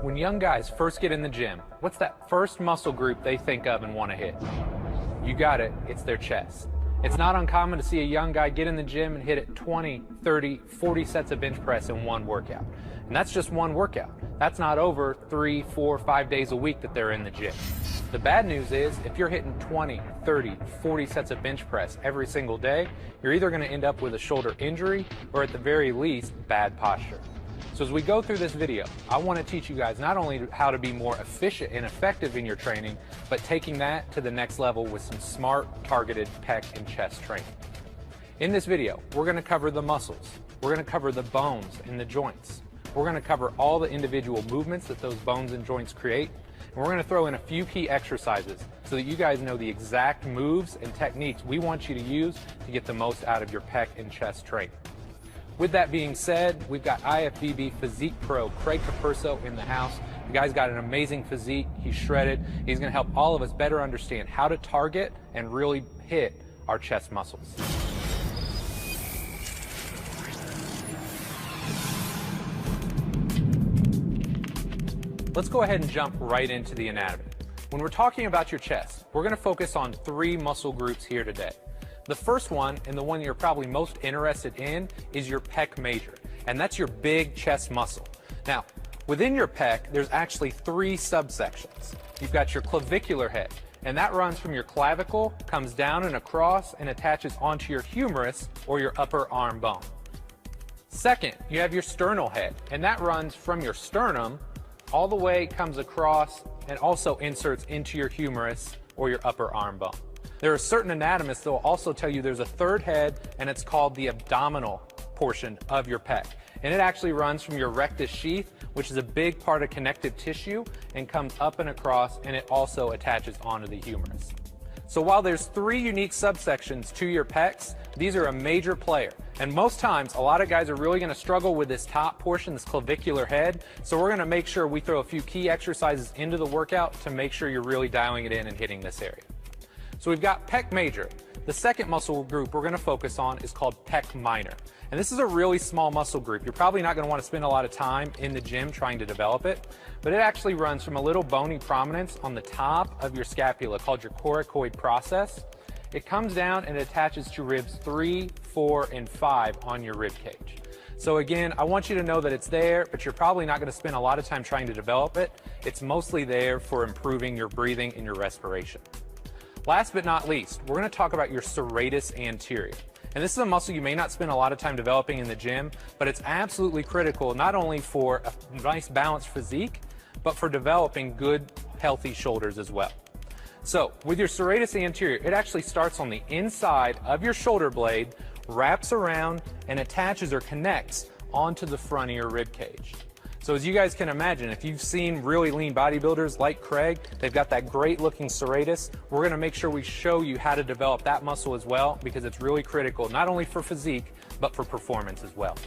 When young guys first get in the gym, what's that first muscle group they think of and want to hit? You got it, it's their chest. It's not uncommon to see a young guy get in the gym and hit it 20, 30, 40 sets of bench press in one workout. And that's just one workout. That's not over 3, 4, 5 days a week that they're in the gym. The bad news is if you're hitting 20, 30, 40 sets of bench press every single day, you're either going to end up with a shoulder injury or at the very least, bad posture. So as we go through this video, I want to teach you guys not only how to be more efficient and effective in your training, but taking that to the next level with some smart, targeted pec and chest training. In this video, we're going to cover the muscles, we're going to cover the bones and the joints, we're going to cover all the individual movements that those bones and joints create, and we're going to throw in a few key exercises so that you guys know the exact moves and techniques we want you to use to get the most out of your pec and chest training. With that being said, we've got IFBB Physique Pro Craig Capurso in the house. The guy's got an amazing physique. He's shredded. He's going to help all of us better understand how to target and really hit our chest muscles. Let's go ahead and jump right into the anatomy. When we're talking about your chest, we're going to focus on 3 muscle groups here today. The first one, and the one you're probably most interested in, is your pec major, and that's your big chest muscle. Now, within your pec, there's actually 3 subsections. You've got your clavicular head, and that runs from your clavicle, comes down and across, and attaches onto your humerus, or your upper arm bone. Second, you have your sternal head, and that runs from your sternum all the way, comes across, and also inserts into your humerus, or your upper arm bone. There are certain anatomists that will also tell you there's a third head, and it's called the abdominal portion of your pec. And it actually runs from your rectus sheath, which is a big part of connective tissue, and comes up and across, and it also attaches onto the humerus. So while there's 3 unique subsections to your pecs, these are a major player. And most times, a lot of guys are really going to struggle with this top portion, this clavicular head. So we're going to make sure we throw a few key exercises into the workout to make sure you're really dialing it in and hitting this area. So we've got pec major. The second muscle group we're going to focus on is called pec minor. And this is a really small muscle group. You're probably not going to want to spend a lot of time in the gym trying to develop it, but it actually runs from a little bony prominence on the top of your scapula called your coracoid process. It comes down and it attaches to ribs 3, 4, and 5 on your rib cage. So again, I want you to know that it's there, but you're probably not going to spend a lot of time trying to develop it. It's mostly there for improving your breathing and your respiration. Last but not least, we're going to talk about your serratus anterior. And this is a muscle you may not spend a lot of time developing in the gym, but it's absolutely critical not only for a nice balanced physique, but for developing good, healthy shoulders as well. So with your serratus anterior, it actually starts on the inside of your shoulder blade, wraps around, and attaches or connects onto the front of your rib cage. So as you guys can imagine, if you've seen really lean bodybuilders like Craig, they've got that great looking serratus. We're going to make sure we show you how to develop that muscle as well, because it's really critical not only for physique, but for performance as well.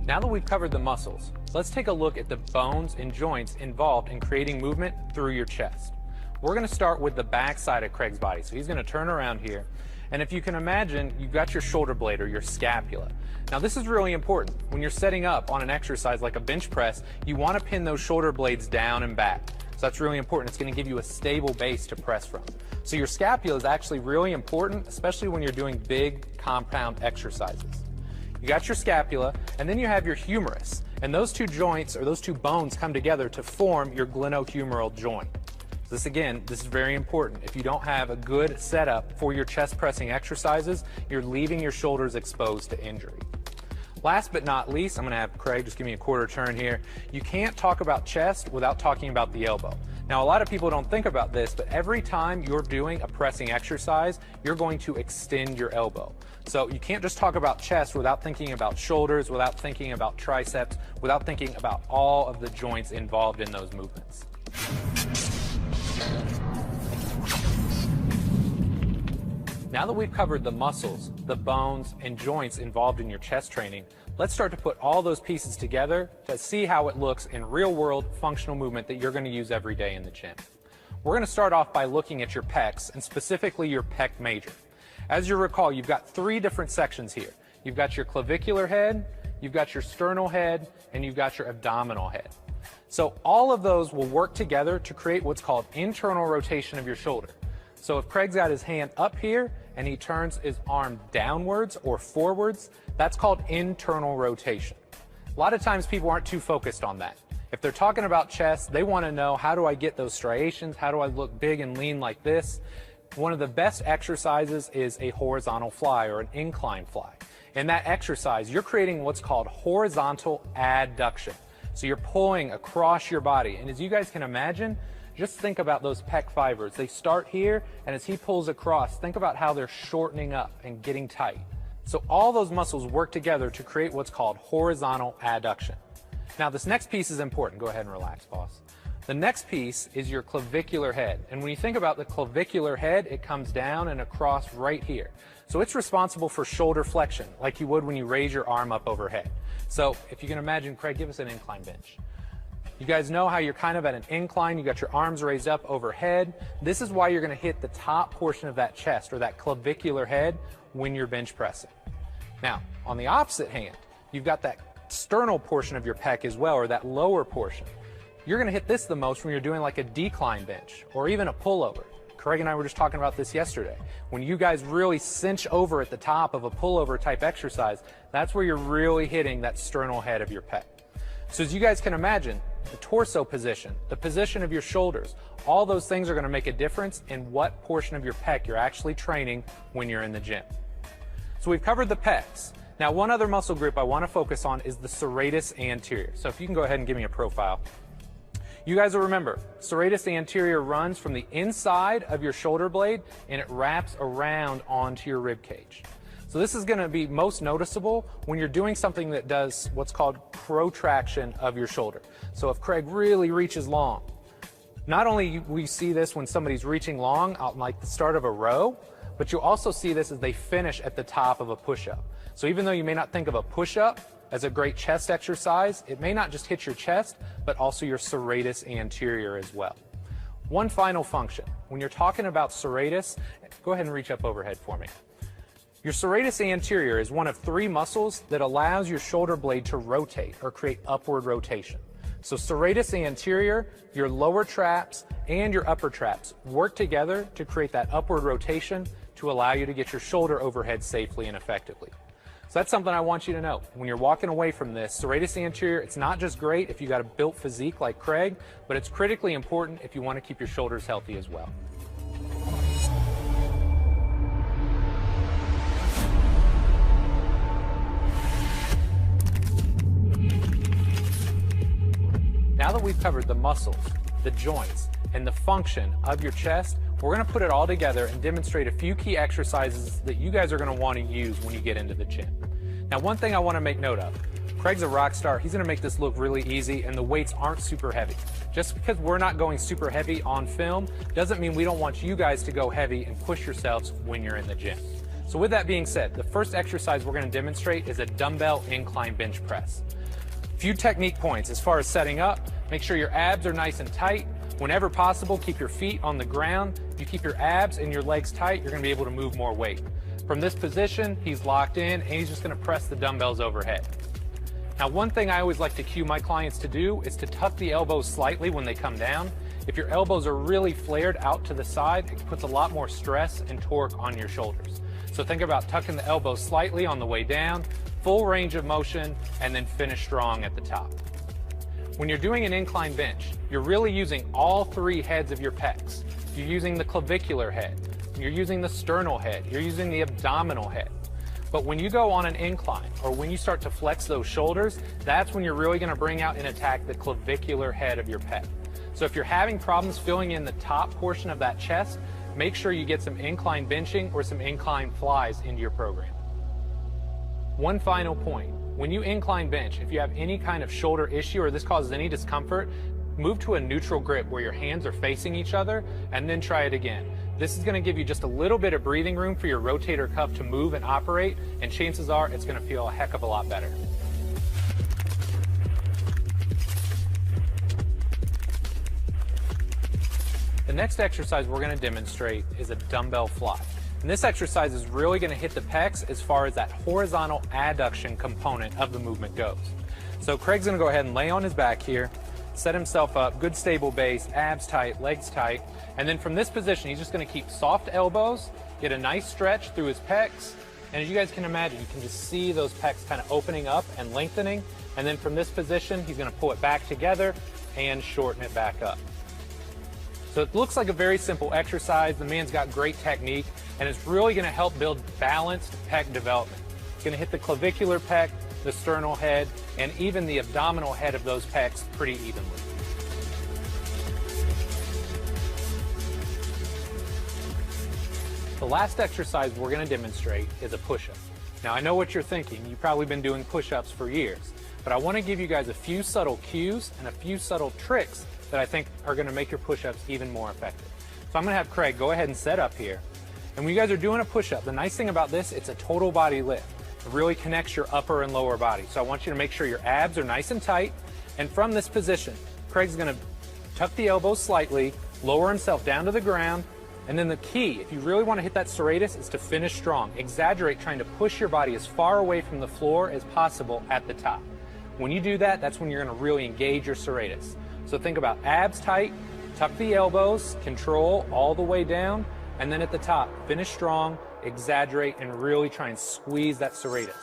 Now that we've covered the muscles, let's take a look at the bones and joints involved in creating movement through your chest. We're going to start with the back side of Craig's body. So he's going to turn around here. And if you can imagine, you've got your shoulder blade or your scapula. Now this is really important. When you're setting up on an exercise like a bench press, you want to pin those shoulder blades down and back. So that's really important. It's going to give you a stable base to press from. So your scapula is actually really important, especially when you're doing big compound exercises. You got your scapula, and then you have your humerus. And those 2 joints, or those 2 bones, come together to form your glenohumeral joint. This is very important. If you don't have a good setup for your chest pressing exercises, you're leaving your shoulders exposed to injury. Last but not least, I'm going to have Craig just give me a quarter turn here. You can't talk about chest without talking about the elbow. Now, a lot of people don't think about this, but every time you're doing a pressing exercise, you're going to extend your elbow. So you can't just talk about chest without thinking about shoulders, without thinking about triceps, without thinking about all of the joints involved in those movements. Now that we've covered the muscles, the bones, and joints involved in your chest training, let's start to put all those pieces together to see how it looks in real-world functional movement that you're going to use every day in the gym. We're going to start off by looking at your pecs, and specifically your pec major. As you recall, you've got three different sections here. You've got your clavicular head, you've got your sternal head, and you've got your abdominal head. So all of those will work together to create what's called internal rotation of your shoulder. So if Craig's got his hand up here and he turns his arm downwards or forwards, that's called internal rotation. A lot of times people aren't too focused on that. If they're talking about chest, they want to know, how do I get those striations? How do I look big and lean like this? One of the best exercises is a horizontal fly or an incline fly. In that exercise, you're creating what's called horizontal adduction. So you're pulling across your body. And as you guys can imagine, just think about those pec fibers. They start here, and as he pulls across, think about how they're shortening up and getting tight. So all those muscles work together to create what's called horizontal adduction. Now this next piece is important. Go ahead and relax, boss. The next piece is your clavicular head. And when you think about the clavicular head, it comes down and across right here. So it's responsible for shoulder flexion, like you would when you raise your arm up overhead. So if you can imagine, Craig, give us an incline bench. You guys know how you're kind of at an incline, you got your arms raised up overhead. This is why you're going to hit the top portion of that chest or that clavicular head when you're bench pressing. Now, on the opposite hand, you've got that sternal portion of your pec as well, or that lower portion. You're going to hit this the most when you're doing like a decline bench or even a pullover. Craig and I were just talking about this yesterday. When you guys really cinch over at the top of a pullover type exercise, that's where you're really hitting that sternal head of your pec. So as you guys can imagine, the torso position, the position of your shoulders, all those things are going to make a difference in what portion of your pec you're actually training when you're in the gym. So we've covered the pecs. Now one other muscle group I want to focus on is the serratus anterior. So if you can go ahead and give me a profile. You guys will remember, serratus anterior runs from the inside of your shoulder blade and it wraps around onto your rib cage. So this is going to be most noticeable when you're doing something that does what's called protraction of your shoulder. So if Craig really reaches long, not only we see this when somebody's reaching long out like the start of a row, but you'll also see this as they finish at the top of a push-up. So even though you may not think of a push-up as a great chest exercise, it may not just hit your chest, but also your serratus anterior as well. One final function. When you're talking about serratus, go ahead and reach up overhead for me. Your serratus anterior is one of three muscles that allows your shoulder blade to rotate or create upward rotation. So serratus anterior, your lower traps, and your upper traps work together to create that upward rotation to allow you to get your shoulder overhead safely and effectively. So that's something I want you to know. When you're walking away from this, serratus anterior, it's not just great if you got a built physique like Craig, but it's critically important if you want to keep your shoulders healthy as well. Now that we've covered the muscles, the joints, and the function of your chest, we're going to put it all together and demonstrate a few key exercises that you guys are going to want to use when you get into the gym. Now, one thing I want to make note of, Craig's a rock star. He's going to make this look really easy, and the weights aren't super heavy. Just because we're not going super heavy on film doesn't mean we don't want you guys to go heavy and push yourselves when you're in the gym. So with that being said, the first exercise we're going to demonstrate is a dumbbell incline bench press. Few technique points as far as setting up. Make sure your abs are nice and tight. Whenever possible, keep your feet on the ground. If you keep your abs and your legs tight, you're going to be able to move more weight. From this position, he's locked in and he's just going to press the dumbbells overhead. Now, one thing I always like to cue my clients to do is to tuck the elbows slightly when they come down. If your elbows are really flared out to the side, it puts a lot more stress and torque on your shoulders. So think about tucking the elbows slightly on the way down, full range of motion, and then finish strong at the top. When you're doing an incline bench, you're really using all three heads of your pecs. You're using the clavicular head, you're using the sternal head, you're using the abdominal head. But when you go on an incline, or when you start to flex those shoulders, that's when you're really going to bring out and attack the clavicular head of your pec. So if you're having problems filling in the top portion of that chest, make sure you get some incline benching or some incline flies into your program. One final point. When you incline bench, if you have any kind of shoulder issue or this causes any discomfort, move to a neutral grip where your hands are facing each other and then try it again. This is going to give you just a little bit of breathing room for your rotator cuff to move and operate, and chances are it's going to feel a heck of a lot better. The next exercise we're going to demonstrate is a dumbbell fly. And this exercise is really going to hit the pecs as far as that horizontal adduction component of the movement goes. So Craig's going to go ahead and lay on his back here, set himself up, good stable base, abs tight, legs tight, and then from this position he's just going to keep soft elbows, get a nice stretch through his pecs, and as you guys can imagine, you can just see those pecs kind of opening up and lengthening, and then from this position he's going to pull it back together and shorten it back up. So it looks like a very simple exercise. The man's got great technique, and it's really going to help build balanced pec development. It's going to hit the clavicular pec, the sternal head, and even the abdominal head of those pecs pretty evenly. The last exercise we're going to demonstrate is a push-up. Now I know what you're thinking. You've probably been doing push-ups for years, but I want to give you guys a few subtle cues and a few subtle tricks that I think are going to make your push-ups even more effective. So I'm going to have Craig go ahead and set up here. And when you guys are doing a push-up, the nice thing about this, it's a total body lift. It really connects your upper and lower body. So I want you to make sure your abs are nice and tight. And from this position, Craig's going to tuck the elbows slightly, lower himself down to the ground. And then the key, if you really want to hit that serratus, is to finish strong. Exaggerate, trying to push your body as far away from the floor as possible at the top. When you do that, that's when you're going to really engage your serratus. So think about abs tight, tuck the elbows, control all the way down, and then at the top, finish strong, exaggerate, and really try and squeeze that serratus.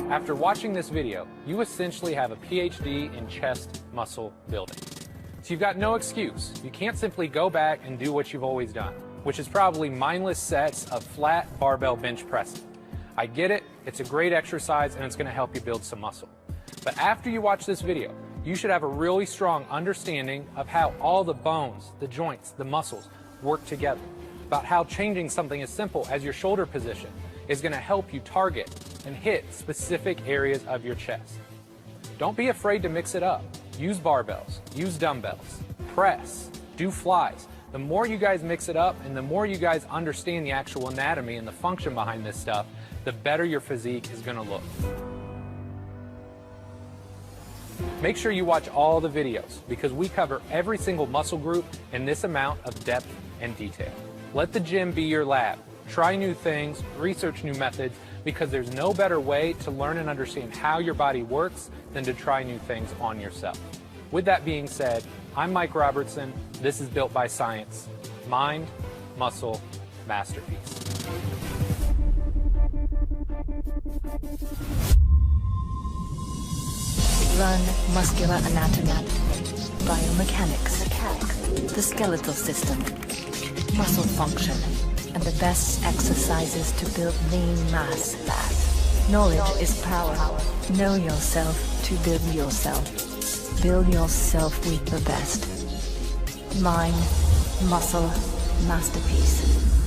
After watching this video, you essentially have a PhD in chest muscle building. So you've got no excuse. You can't simply go back and do what you've always done, which is probably mindless sets of flat barbell bench pressing. I get it, it's a great exercise and it's going to help you build some muscle. But after you watch this video, you should have a really strong understanding of how all the bones, the joints, the muscles work together, about how changing something as simple as your shoulder position is going to help you target and hit specific areas of your chest. Don't be afraid to mix it up. Use barbells, use dumbbells, press, do flies. The more you guys mix it up and the more you guys understand the actual anatomy and the function behind this stuff, the better your physique is going to look. Make sure you watch all the videos because we cover every single muscle group in this amount of depth and detail. Let the gym be your lab. Try new things, research new methods, because there's no better way to learn and understand how your body works than to try new things on yourself. With that being said, I'm Mike Robertson. This is Built by Science. Mind, muscle, masterpiece. Run muscular anatomy, biomechanics, the skeletal system, muscle function, and the best exercises to build lean mass. Knowledge is power. Know yourself to build yourself. Build yourself with the best. Mind, muscle, masterpiece.